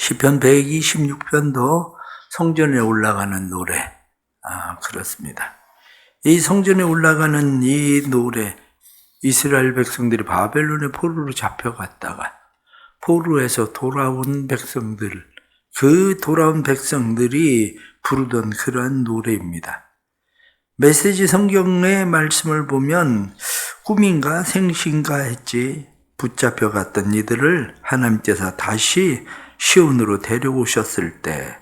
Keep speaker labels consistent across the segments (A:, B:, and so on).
A: 시편 126편도 성전에 올라가는 노래. 그렇습니다. 이 성전에 올라가는 이 노래, 이스라엘 백성들이 바벨론의 포로로 잡혀갔다가 포로에서 돌아온 백성들, 그 돌아온 백성들이 부르던 그러한 노래입니다. 메시지 성경의 말씀을 보면 꿈인가 생신가 했지 붙잡혀갔던 이들을 하나님께서 다시 시온으로 데려오셨을 때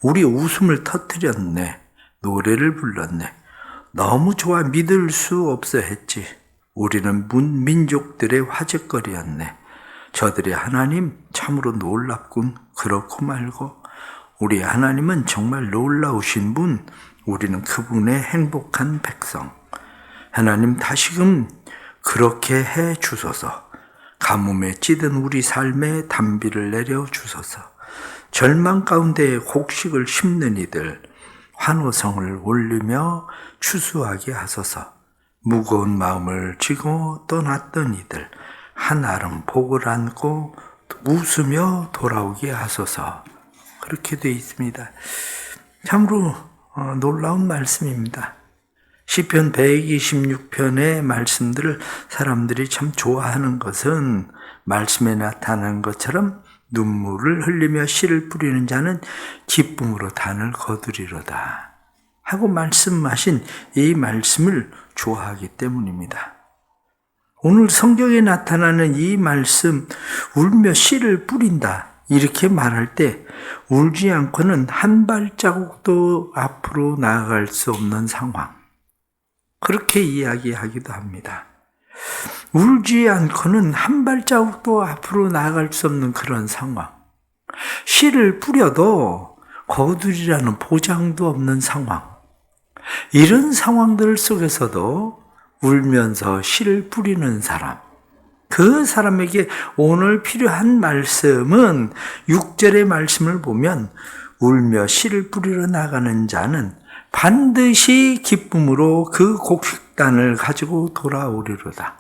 A: 우리 웃음을 터뜨렸네. 노래를 불렀네. 너무 좋아 믿을 수 없어 했지. 우리는 민족들의 화제거리였네. 저들의 하나님 참으로 놀랍군. 그렇고 말고 우리 하나님은 정말 놀라우신 분. 우리는 그분의 행복한 백성. 하나님 다시금 그렇게 해 주소서. 가뭄에 찌든 우리 삶에 단비를 내려 주소서. 절망 가운데 곡식을 심는 이들 환호성을 올리며 추수하게 하소서. 무거운 마음을 지고 떠났던 이들 한아름 복을 안고 웃으며 돌아오게 하소서. 그렇게 되어 있습니다. 참으로 놀라운 말씀입니다. 시편 126편의 말씀들을 사람들이 참 좋아하는 것은 말씀에 나타난 것처럼 눈물을 흘리며 씨를 뿌리는 자는 기쁨으로 단을 거두리로다 하고 말씀하신 이 말씀을 좋아하기 때문입니다. 오늘 성경에 나타나는 이 말씀, 울며 씨를 뿌린다 이렇게 말할 때 울지 않고는 한 발자국도 앞으로 나아갈 수 없는 상황, 그렇게 이야기하기도 합니다. 울지 않고는 한 발자국도 앞으로 나아갈 수 없는 그런 상황. 씨를 뿌려도 거두리라는 보장도 없는 상황. 이런 상황들 속에서도 울면서 씨를 뿌리는 사람. 그 사람에게 오늘 필요한 말씀은 6절의 말씀을 보면 울며 씨를 뿌리러 나가는 자는 반드시 기쁨으로 그 곡식단을 가지고 돌아오리로다.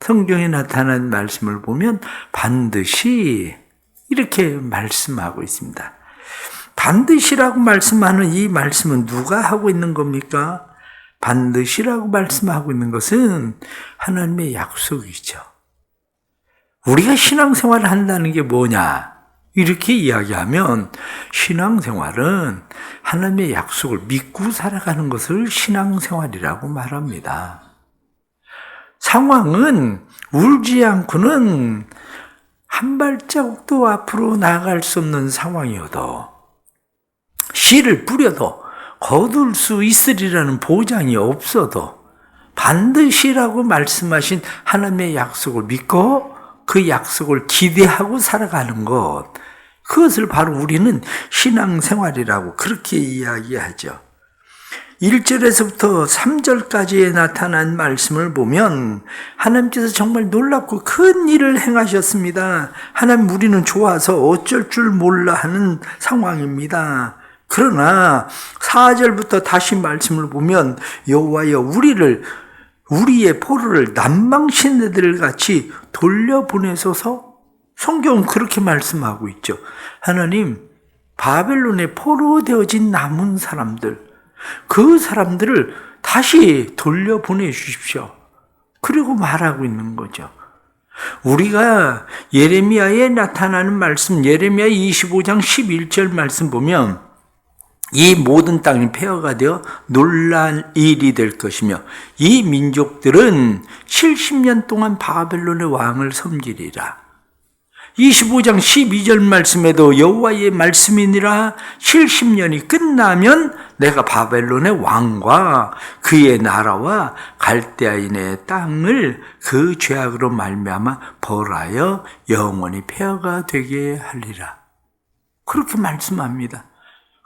A: 성경에 나타난 말씀을 보면 반드시 이렇게 말씀하고 있습니다. 반드시라고 말씀하는 이 말씀은 누가 하고 있는 겁니까? 반드시라고 말씀하고 있는 것은 하나님의 약속이죠. 우리가 신앙생활을 한다는 게 뭐냐? 이렇게 이야기하면 신앙생활은 하나님의 약속을 믿고 살아가는 것을 신앙생활이라고 말합니다. 상황은 울지 않고는 한 발자국도 앞으로 나아갈 수 없는 상황이어도 씨를 뿌려도 거둘 수 있으리라는 보장이 없어도 반드시라고 말씀하신 하나님의 약속을 믿고 그 약속을 기대하고 살아가는 것, 그것을 바로 우리는 신앙생활이라고 그렇게 이야기하죠. 1절에서부터 3절까지에 나타난 말씀을 보면 하나님께서 정말 놀랍고 큰 일을 행하셨습니다. 하나님 우리는 좋아서 어쩔 줄 몰라 하는 상황입니다. 그러나 4절부터 다시 말씀을 보면 여호와여 우리의 포로를 남방신네들 같이 돌려보내소서. 성경은 그렇게 말씀하고 있죠. 하나님, 바벨론에 포로 되어진 남은 사람들, 그 사람들을 다시 돌려보내 주십시오. 그리고 말하고 있는 거죠. 우리가 예레미야에 나타나는 말씀, 예레미야 25장 11절 말씀 보면 이 모든 땅이 폐허가 되어 놀랄 일이 될 것이며 이 민족들은 70년 동안 바벨론의 왕을 섬기리라. 25장 12절 말씀에도 여호와의 말씀이니라 70년이 끝나면 내가 바벨론의 왕과 그의 나라와 갈대아인의 땅을 그 죄악으로 말미암아 벌하여 영원히 폐허가 되게 하리라. 그렇게 말씀합니다.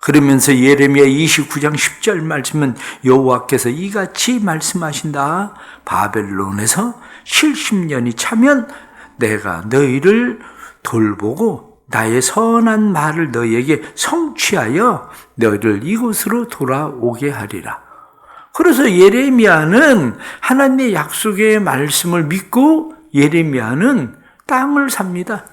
A: 그러면서 예레미야 29장 10절 말씀은 여호와께서 이같이 말씀하신다. 바벨론에서 70년이 차면 내가 너희를 돌보고 나의 선한 말을 너희에게 성취하여 너희를 이곳으로 돌아오게 하리라. 그래서 예레미야는 하나님의 약속의 말씀을 믿고 예레미야는 땅을 삽니다.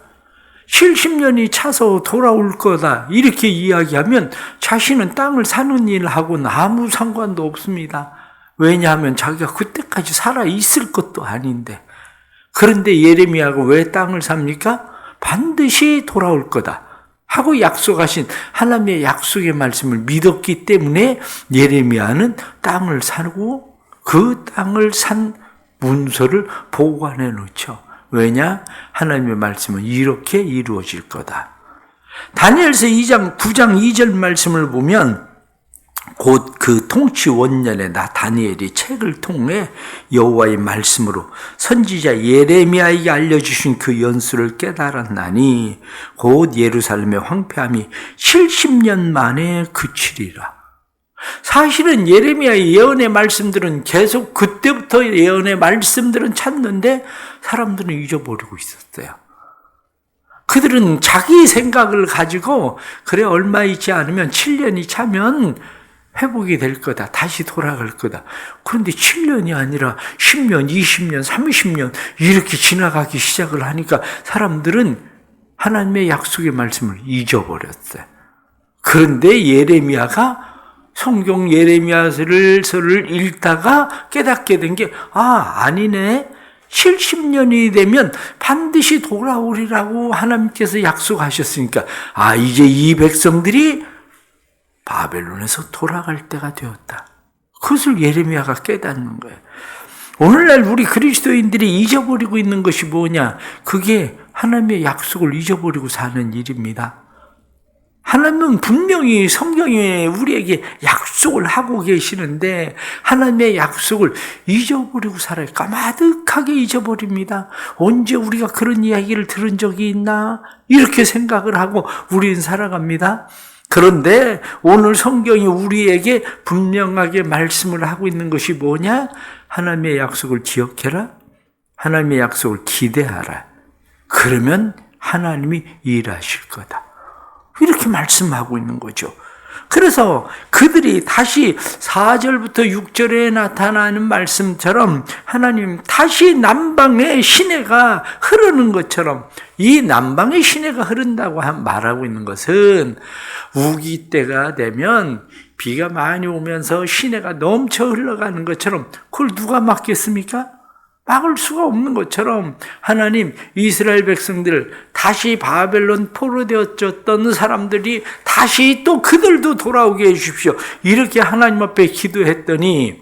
A: 70년이 차서 돌아올 거다 이렇게 이야기하면 자신은 땅을 사는 일하고는 아무 상관도 없습니다. 왜냐하면 자기가 그때까지 살아있을 것도 아닌데. 그런데 예레미야가 왜 땅을 삽니까? 반드시 돌아올 거다 하고 약속하신 하나님의 약속의 말씀을 믿었기 때문에 예레미야는 땅을 사고 그 땅을 산 문서를 보관해 놓죠. 왜냐? 하나님의 말씀은 이렇게 이루어질 거다. 다니엘서 9장 2절 말씀을 보면 곧 그 통치 원년에 나 다니엘이 책을 통해 여호와의 말씀으로 선지자 예레미야에게 알려주신 그 연수를 깨달았나니 곧 예루살렘의 황폐함이 70년 만에 그치리라. 사실은 예레미야의 예언의 말씀들은 계속 그때부터 예언의 말씀들은 찾는데 사람들은 잊어버리고 있었어요. 그들은 자기 생각을 가지고 그래 얼마 있지 않으면 7년이 차면 회복이 될 거다. 다시 돌아갈 거다. 그런데 7년이 아니라 10년, 20년, 30년 이렇게 지나가기 시작을 하니까 사람들은 하나님의 약속의 말씀을 잊어버렸어요. 그런데 예레미야가 성경 예레미야서를 읽다가 깨닫게 된 게 아니네. 70년이 되면 반드시 돌아오리라고 하나님께서 약속하셨으니까 이제 이 백성들이 바벨론에서 돌아갈 때가 되었다. 그것을 예레미야가 깨닫는 거예요. 오늘날 우리 그리스도인들이 잊어버리고 있는 것이 뭐냐? 그게 하나님의 약속을 잊어버리고 사는 일입니다. 하나님은 분명히 성경에 우리에게 약속을 하고 계시는데 하나님의 약속을 잊어버리고 살아요. 까마득하게 잊어버립니다. 언제 우리가 그런 이야기를 들은 적이 있나? 이렇게 생각을 하고 우리는 살아갑니다. 그런데 오늘 성경이 우리에게 분명하게 말씀을 하고 있는 것이 뭐냐? 하나님의 약속을 기억해라. 하나님의 약속을 기대하라. 그러면 하나님이 일하실 거다. 이렇게 말씀하고 있는 거죠. 그래서 그들이 다시 4절부터 6절에 나타나는 말씀처럼 하나님 다시 남방의 시내가 흐르는 것처럼 이 남방의 시내가 흐른다고 말하고 있는 것은 우기 때가 되면 비가 많이 오면서 시내가 넘쳐 흘러가는 것처럼 그걸 누가 막겠습니까? 막을 수가 없는 것처럼 하나님 이스라엘 백성들 다시 바벨론 포로되어졌던 사람들이 다시 또 그들도 돌아오게 해주십시오. 이렇게 하나님 앞에 기도했더니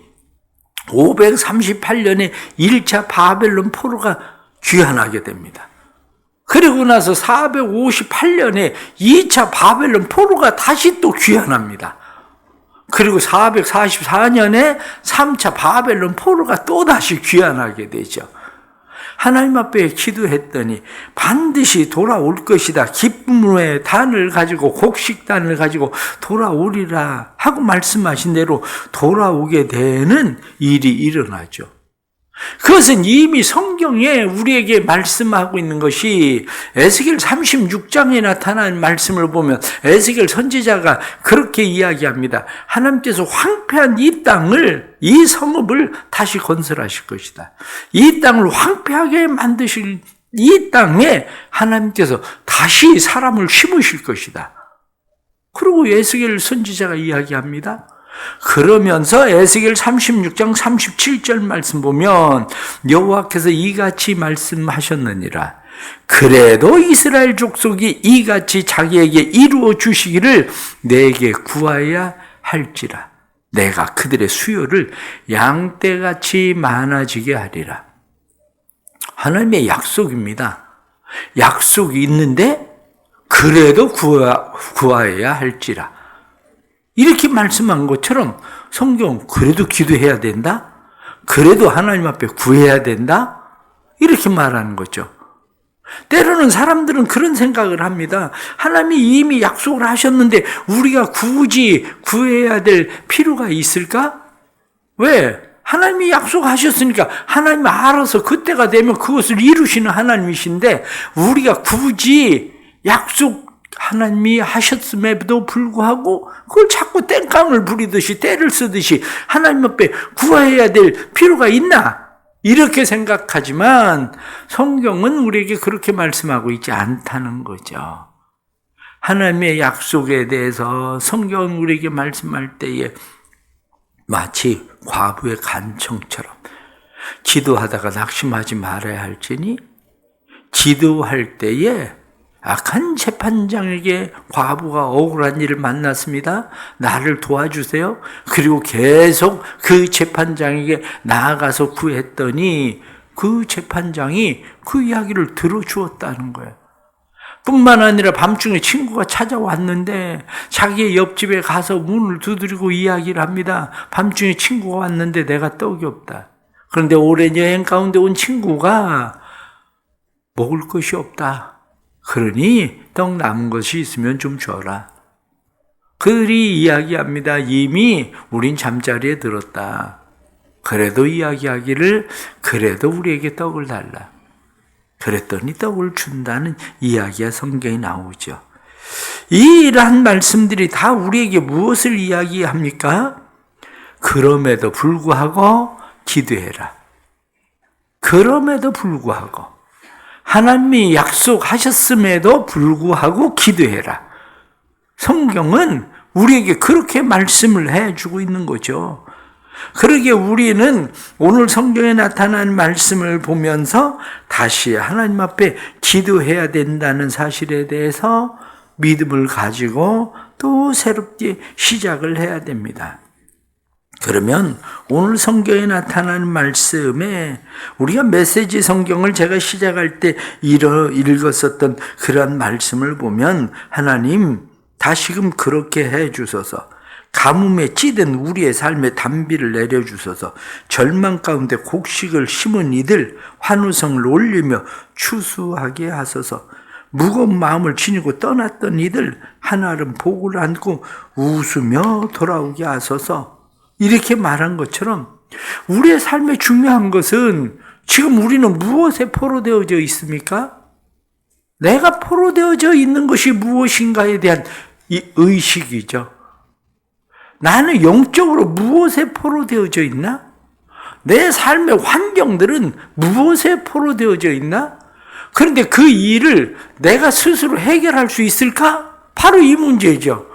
A: 538년에 1차 바벨론 포로가 귀환하게 됩니다. 그리고 나서 458년에 2차 바벨론 포로가 다시 또 귀환합니다. 그리고 444년에 3차 바벨론 포로가 또다시 귀환하게 되죠. 하나님 앞에 기도했더니 반드시 돌아올 것이다. 기쁨의 단을 가지고 곡식단을 가지고 돌아오리라 하고 말씀하신 대로 돌아오게 되는 일이 일어나죠. 그것은 이미 성경에 우리에게 말씀하고 있는 것이 에스겔 36장에 나타난 말씀을 보면 에스겔 선지자가 그렇게 이야기합니다. 하나님께서 황폐한 이 땅을, 이 성읍을 다시 건설하실 것이다. 이 땅을 황폐하게 만드실 이 땅에 하나님께서 다시 사람을 심으실 것이다. 그리고 에스겔 선지자가 이야기합니다. 그러면서 에스겔 36장 37절 말씀 보면 여호와께서 이같이 말씀하셨느니라. 그래도 이스라엘 족속이 이같이 자기에게 이루어 주시기를 내게 구하여야 할지라. 내가 그들의 수요를 양떼같이 많아지게 하리라. 하나님의 약속입니다. 약속이 있는데 그래도 구하여야 할지라. 이렇게 말씀한 것처럼 성경 그래도 기도해야 된다? 그래도 하나님 앞에 구해야 된다? 이렇게 말하는 거죠. 때로는 사람들은 그런 생각을 합니다. 하나님이 이미 약속을 하셨는데 우리가 굳이 구해야 될 필요가 있을까? 왜? 하나님이 약속하셨으니까 하나님 알아서 그때가 되면 그것을 이루시는 하나님이신데 우리가 굳이 약속 하나님이 하셨음에도 불구하고 그걸 자꾸 땡깡을 부리듯이 때를 쓰듯이 하나님 앞에 구해야 될 필요가 있나? 이렇게 생각하지만 성경은 우리에게 그렇게 말씀하고 있지 않다는 거죠. 하나님의 약속에 대해서 성경은 우리에게 말씀할 때에 마치 과부의 간청처럼 기도하다가 낙심하지 말아야 할지니, 기도할 때에 악한 재판장에게 과부가 억울한 일을 만났습니다. 나를 도와주세요. 그리고 계속 그 재판장에게 나아가서 구했더니 그 재판장이 그 이야기를 들어주었다는 거예요. 뿐만 아니라 밤중에 친구가 찾아왔는데 자기의 옆집에 가서 문을 두드리고 이야기를 합니다. 밤중에 친구가 왔는데 내가 떡이 없다. 그런데 오랜 여행 가운데 온 친구가 먹을 것이 없다. 그러니 떡 남은 것이 있으면 좀 줘라. 그들이 이야기합니다. 이미 우린 잠자리에 들었다. 그래도 이야기하기를 그래도 우리에게 떡을 달라. 그랬더니 떡을 준다는 이야기가 성경에 나오죠. 이러한 말씀들이 다 우리에게 무엇을 이야기합니까? 그럼에도 불구하고 기도해라. 그럼에도 불구하고 하나님이 약속하셨음에도 불구하고 기도해라. 성경은 우리에게 그렇게 말씀을 해주고 있는 거죠. 그러기에 우리는 오늘 성경에 나타난 말씀을 보면서 다시 하나님 앞에 기도해야 된다는 사실에 대해서 믿음을 가지고 또 새롭게 시작을 해야 됩니다. 그러면 오늘 성경에 나타나는 말씀에 우리가 메시지 성경을 제가 시작할 때 읽었었던 그런 말씀을 보면 하나님 다시금 그렇게 해 주소서. 가뭄에 찌든 우리의 삶에 단비를 내려주소서. 절망 가운데 곡식을 심은 이들 환호성을 올리며 추수하게 하소서. 무거운 마음을 지니고 떠났던 이들 한아름 복을 안고 웃으며 돌아오게 하소서. 이렇게 말한 것처럼 우리의 삶에 중요한 것은 지금 우리는 무엇에 포로되어져 있습니까? 내가 포로되어져 있는 것이 무엇인가에 대한 이 의식이죠. 나는 영적으로 무엇에 포로되어져 있나? 내 삶의 환경들은 무엇에 포로되어져 있나? 그런데 그 일을 내가 스스로 해결할 수 있을까? 바로 이 문제죠.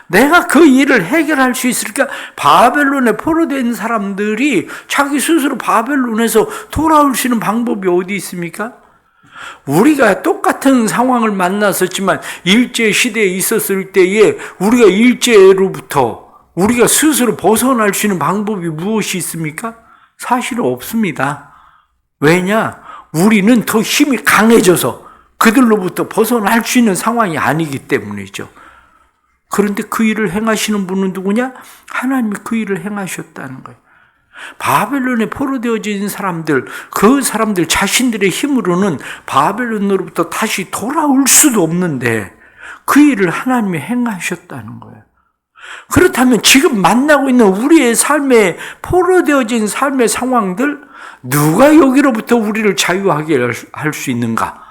A: 내가 그 일을 해결할 수 있을까? 바벨론에 포로된 사람들이 자기 스스로 바벨론에서 돌아올 수 있는 방법이 어디 있습니까? 우리가 똑같은 상황을 만났었지만 일제 시대에 있었을 때에 우리가 일제로부터 우리가 스스로 벗어날 수 있는 방법이 무엇이 있습니까? 사실은 없습니다. 왜냐? 우리는 더 힘이 강해져서 그들로부터 벗어날 수 있는 상황이 아니기 때문이죠. 그런데 그 일을 행하시는 분은 누구냐? 하나님이 그 일을 행하셨다는 거예요. 바벨론에 포로되어진 사람들, 그 사람들 자신들의 힘으로는 바벨론으로부터 다시 돌아올 수도 없는데 그 일을 하나님이 행하셨다는 거예요. 그렇다면 지금 만나고 있는 우리의 삶에 포로되어진 삶의 상황들, 누가 여기로부터 우리를 자유하게 할 수 있는가?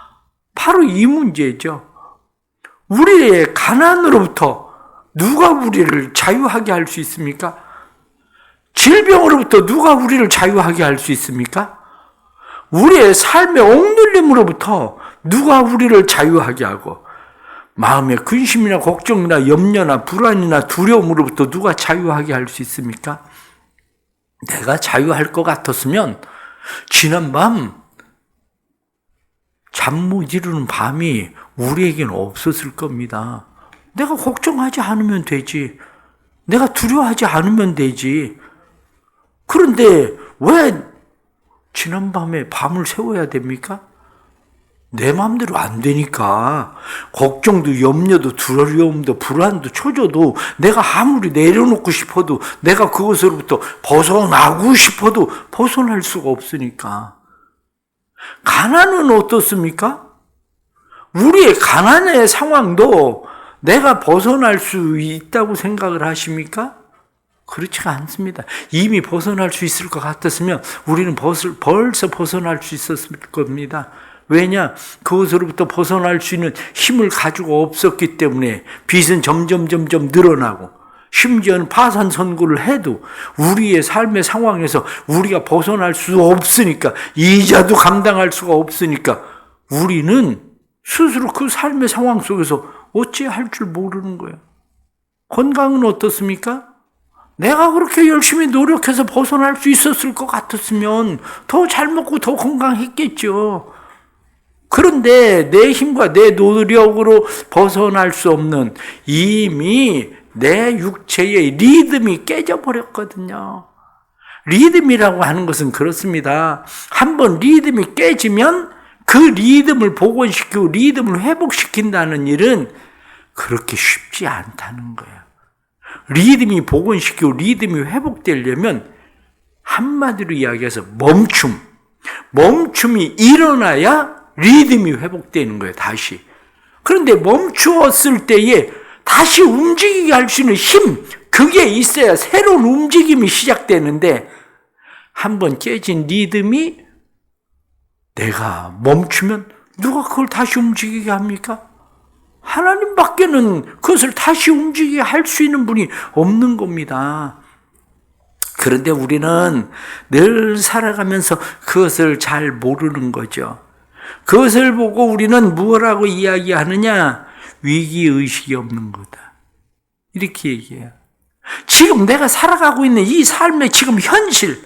A: 바로 이 문제죠. 우리의 가난으로부터 누가 우리를 자유하게 할 수 있습니까? 질병으로부터 누가 우리를 자유하게 할 수 있습니까? 우리의 삶의 억눌림으로부터 누가 우리를 자유하게 하고, 마음의 근심이나 걱정이나 염려나 불안이나 두려움으로부터 누가 자유하게 할 수 있습니까? 내가 자유할 것 같았으면 지난밤 잠 못 이루는 밤이 우리에게는 없었을 겁니다. 내가 걱정하지 않으면 되지. 내가 두려워하지 않으면 되지. 그런데 왜 지난밤에 밤을 새워야 됩니까? 내 마음대로 안 되니까. 걱정도 염려도 두려움도 불안도 초조도 내가 아무리 내려놓고 싶어도 내가 그것으로부터 벗어나고 싶어도 벗어날 수가 없으니까. 가난은 어떻습니까? 우리의 가난의 상황도 내가 벗어날 수 있다고 생각을 하십니까? 그렇지가 않습니다. 이미 벗어날 수 있을 것 같았으면 우리는 벌써 벗어날 수 있었을 겁니다. 왜냐? 그것으로부터 벗어날 수 있는 힘을 가지고 없었기 때문에 빚은 점점 늘어나고 심지어는 파산 선고를 해도 우리의 삶의 상황에서 우리가 벗어날 수 없으니까, 이자도 감당할 수가 없으니까 우리는 스스로 그 삶의 상황 속에서 어찌할 줄 모르는 거예요. 건강은 어떻습니까? 내가 그렇게 열심히 노력해서 벗어날 수 있었을 것 같았으면 더 잘 먹고 더 건강했겠죠. 그런데 내 힘과 내 노력으로 벗어날 수 없는, 이미 내 육체의 리듬이 깨져버렸거든요. 리듬이라고 하는 것은 그렇습니다. 한번 리듬이 깨지면 그 리듬을 복원시키고 리듬을 회복시킨다는 일은 그렇게 쉽지 않다는 거예요. 리듬이 복원시키고 리듬이 회복되려면 한마디로 이야기해서 멈춤이 일어나야 리듬이 회복되는 거예요, 다시. 그런데 멈추었을 때에 다시 움직이게 할 수 있는 힘, 그게 있어야 새로운 움직임이 시작되는데, 한번 깨진 리듬이 내가 멈추면 누가 그걸 다시 움직이게 합니까? 하나님밖에는 그것을 다시 움직이게 할 수 있는 분이 없는 겁니다. 그런데 우리는 늘 살아가면서 그것을 잘 모르는 거죠. 그것을 보고 우리는 뭐라고 이야기하느냐? 위기의식이 없는 거다. 이렇게 얘기해요. 지금 내가 살아가고 있는 이 삶의 지금 현실,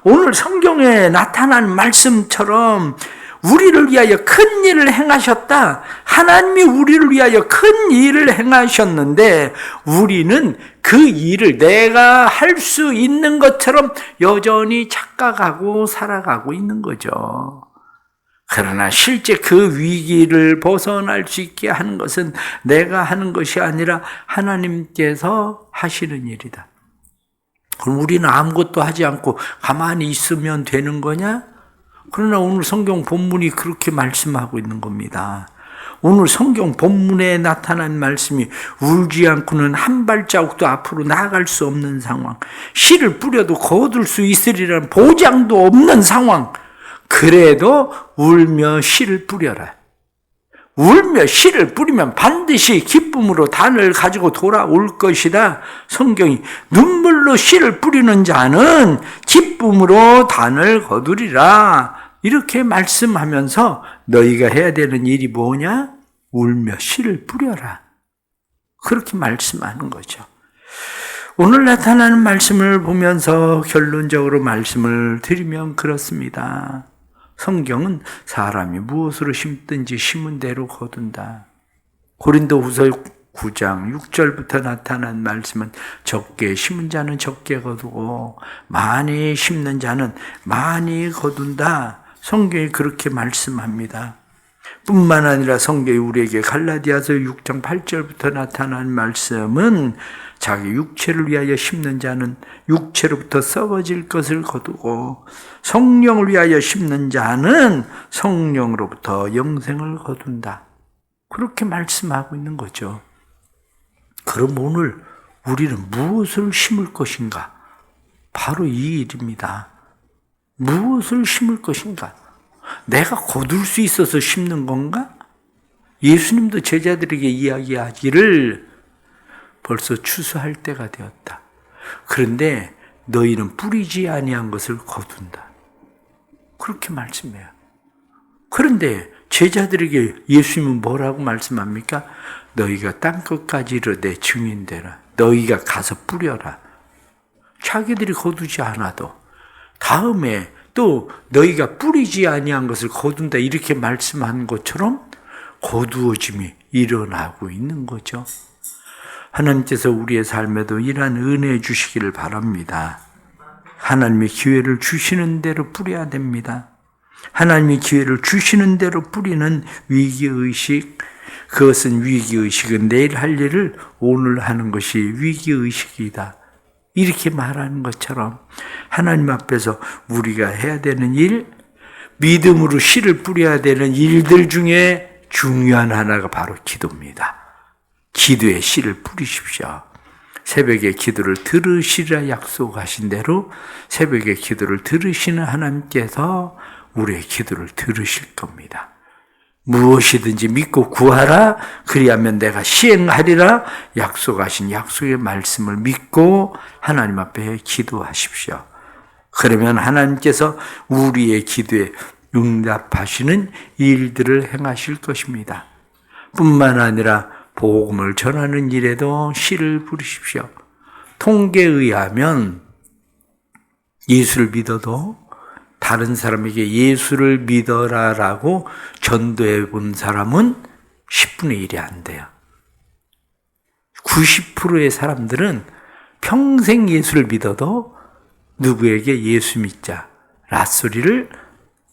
A: 오늘 성경에 나타난 말씀처럼 우리를 위하여 큰 일을 행하셨다. 하나님이 우리를 위하여 큰 일을 행하셨는데 우리는 그 일을 내가 할 수 있는 것처럼 여전히 착각하고 살아가고 있는 거죠. 그러나 실제 그 위기를 벗어날 수 있게 하는 것은 내가 하는 것이 아니라 하나님께서 하시는 일이다. 그럼 우리는 아무것도 하지 않고 가만히 있으면 되는 거냐? 그러나 오늘 성경 본문이 그렇게 말씀하고 있는 겁니다. 오늘 성경 본문에 나타난 말씀이 울지 않고는 한 발자국도 앞으로 나아갈 수 없는 상황, 씨를 뿌려도 거둘 수 있으리라는 보장도 없는 상황, 그래도 울며 씨를 뿌려라. 울며 씨를 뿌리면 반드시 기쁨으로 단을 가지고 돌아올 것이다. 성경이 눈물로 씨를 뿌리는 자는 기쁨으로 단을 거두리라. 이렇게 말씀하면서 너희가 해야 되는 일이 뭐냐? 울며 씨를 뿌려라. 그렇게 말씀하는 거죠. 오늘 나타나는 말씀을 보면서 결론적으로 말씀을 드리면 그렇습니다. 성경은 사람이 무엇으로 심든지 심은 대로 거둔다. 고린도후서 9장 6절부터 나타난 말씀은 적게 심은 자는 적게 거두고 많이 심는 자는 많이 거둔다. 성경이 그렇게 말씀합니다. 뿐만 아니라 성경이 우리에게 갈라디아서 6장 8절부터 나타난 말씀은 자기 육체를 위하여 심는 자는 육체로부터 썩어질 것을 거두고 성령을 위하여 심는 자는 성령으로부터 영생을 거둔다. 그렇게 말씀하고 있는 거죠. 그럼 오늘 우리는 무엇을 심을 것인가? 바로 이 일입니다. 무엇을 심을 것인가? 내가 거둘 수 있어서 심는 건가? 예수님도 제자들에게 이야기하기를 벌써 추수할 때가 되었다. 그런데 너희는 뿌리지 아니한 것을 거둔다. 그렇게 말씀해요. 그런데 제자들에게 예수님은 뭐라고 말씀합니까? 너희가 땅끝까지 이르되 증인되라. 너희가 가서 뿌려라. 자기들이 거두지 않아도 다음에 또 너희가 뿌리지 아니한 것을 거둔다 이렇게 말씀한 것처럼 거두어짐이 일어나고 있는 거죠. 하나님께서 우리의 삶에도 이러한 은혜 주시기를 바랍니다. 하나님의 기회를 주시는 대로 뿌려야 됩니다. 하나님의 기회를 주시는 대로 뿌리는 위기의식, 그것은 위기의식은 내일 할 일을 오늘 하는 것이 위기의식이다. 이렇게 말하는 것처럼 하나님 앞에서 우리가 해야 되는 일, 믿음으로 씨를 뿌려야 되는 일들 중에 중요한 하나가 바로 기도입니다. 기도에 씨를 뿌리십시오. 새벽에 기도를 들으시라 약속하신 대로 새벽에 기도를 들으시는 하나님께서 우리의 기도를 들으실 겁니다. 무엇이든지 믿고 구하라. 그리하면 내가 시행하리라. 약속하신 약속의 말씀을 믿고 하나님 앞에 기도하십시오. 그러면 하나님께서 우리의 기도에 응답하시는 일들을 행하실 것입니다. 뿐만 아니라 복음을 전하는 일에도 씨를 부리십시오. 통계에 의하면 예수를 믿어도 다른 사람에게 예수를 믿어라라고 전도해 본 사람은 10분의 1이 안 돼요. 90%의 사람들은 평생 예수를 믿어도 누구에게 예수 믿자 랏소리를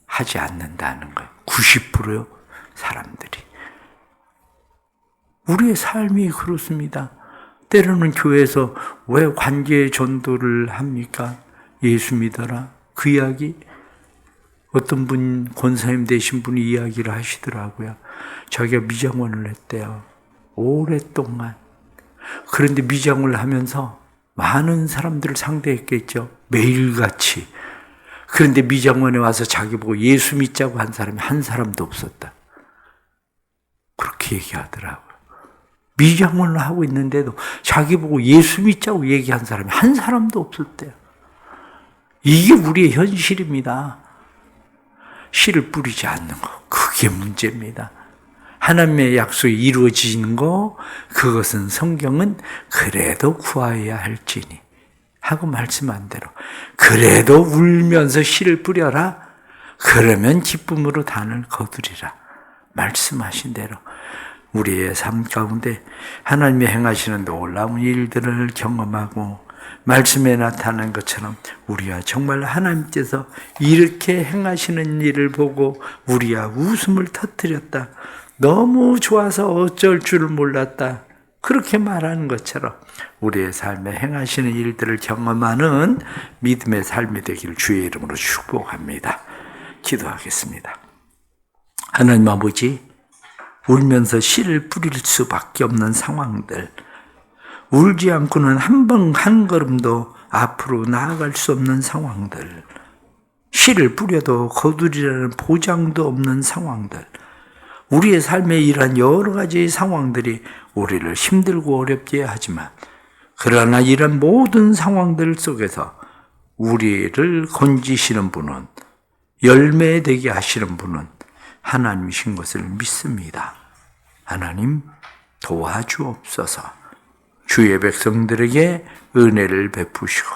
A: 하지 않는다는 거예요. 90%의 사람들이. 우리의 삶이 그렇습니다. 때로는 교회에서 왜 관계 전도를 합니까? 예수 믿어라. 그 이야기 어떤 분 권사님 되신 분이 이야기를 하시더라고요. 자기가 미장원을 했대요. 오랫동안. 그런데 미장원을 하면서 많은 사람들을 상대했겠죠. 매일같이. 그런데 미장원에 와서 자기 보고 예수 믿자고 한 사람이 한 사람도 없었다. 그렇게 얘기하더라고요. 미장원을 하고 있는데도 자기 보고 예수 믿자고 얘기한 사람이 한 사람도 없었대요. 이게 우리의 현실입니다. 씨를 뿌리지 않는 거, 그게 문제입니다. 하나님의 약속이 이루어지는 거, 그것은 성경은 그래도 구하여야 할지니 하고 말씀한 대로 그래도 울면서 씨를 뿌려라. 그러면 기쁨으로 단을 거두리라. 말씀하신 대로 우리의 삶 가운데 하나님이 행하시는 놀라운 일들을 경험하고 말씀에 나타난 것처럼 우리가 정말 하나님께서 이렇게 행하시는 일을 보고 우리가 웃음을 터뜨렸다. 너무 좋아서 어쩔 줄을 몰랐다. 그렇게 말하는 것처럼 우리의 삶에 행하시는 일들을 경험하는 믿음의 삶이 되기를 주의 이름으로 축복합니다. 기도하겠습니다. 하나님 아버지, 울면서 씨를 뿌릴 수밖에 없는 상황들, 울지 않고는 한 걸음도 앞으로 나아갈 수 없는 상황들, 씨를 뿌려도 거두리라는 보장도 없는 상황들, 우리의 삶에 이러한 여러 가지 상황들이 우리를 힘들고 어렵게 하지만 그러나 이런 모든 상황들 속에서 우리를 건지시는 분은, 열매되게 하시는 분은 하나님이신 것을 믿습니다. 하나님 도와주옵소서. 주의 백성들에게 은혜를 베푸시고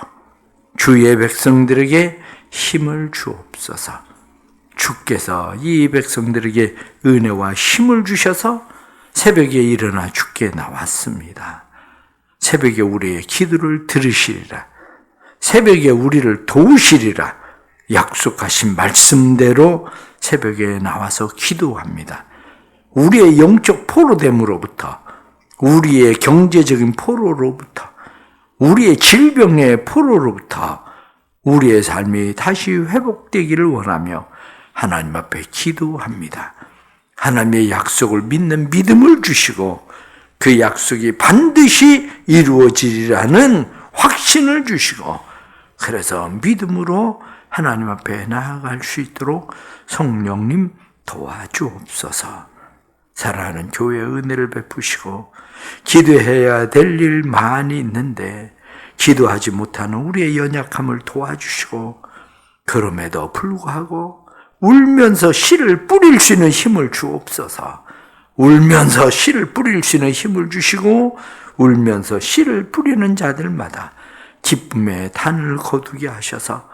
A: 주의 백성들에게 힘을 주옵소서. 주께서 이 백성들에게 은혜와 힘을 주셔서 새벽에 일어나 주께 나왔습니다. 새벽에 우리의 기도를 들으시리라. 새벽에 우리를 도우시리라. 약속하신 말씀대로 새벽에 나와서 기도합니다. 우리의 영적 포로됨으로부터, 우리의 경제적인 포로로부터, 우리의 질병의 포로로부터 우리의 삶이 다시 회복되기를 원하며 하나님 앞에 기도합니다. 하나님의 약속을 믿는 믿음을 주시고 그 약속이 반드시 이루어지리라는 확신을 주시고, 그래서 믿음으로 하나님 앞에 나아갈 수 있도록 성령님 도와주옵소서. 사랑하는 교회의 은혜를 베푸시고 기도해야 될 일 많이 있는데 기도하지 못하는 우리의 연약함을 도와주시고, 그럼에도 불구하고 울면서 씨를 뿌릴 수 있는 힘을 주옵소서. 울면서 씨를 뿌릴 수 있는 힘을 주시고 울면서 씨를 뿌리는 자들마다 기쁨의 단을 거두게 하셔서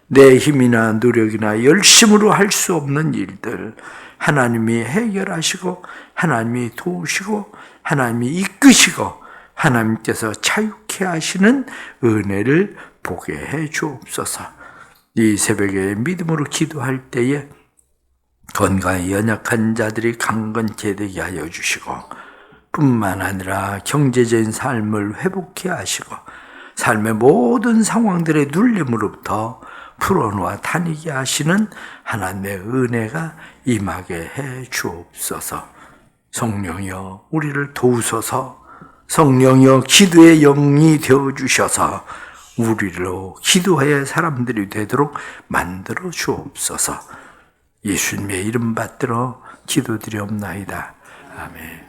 A: 내 힘이나 노력이나 열심으로 할 수 없는 일들 하나님이 해결하시고 하나님이 도우시고 하나님이 이끄시고 하나님께서 자유케 하시는 은혜를 보게 해 주옵소서. 이 새벽에 믿음으로 기도할 때에 건강에 연약한 자들이 강건케 되게 하여 주시고, 뿐만 아니라 경제적인 삶을 회복케 하시고 삶의 모든 상황들의 눌림으로부터 풀어놓아 다니게 하시는 하나님의 은혜가 임하게 해 주옵소서. 성령이여 우리를 도우소서. 성령이여 기도의 영이 되어주셔서 우리로 기도의 사람들이 되도록 만들어 주옵소서. 예수님의 이름 받들어 기도드리옵나이다. 아멘.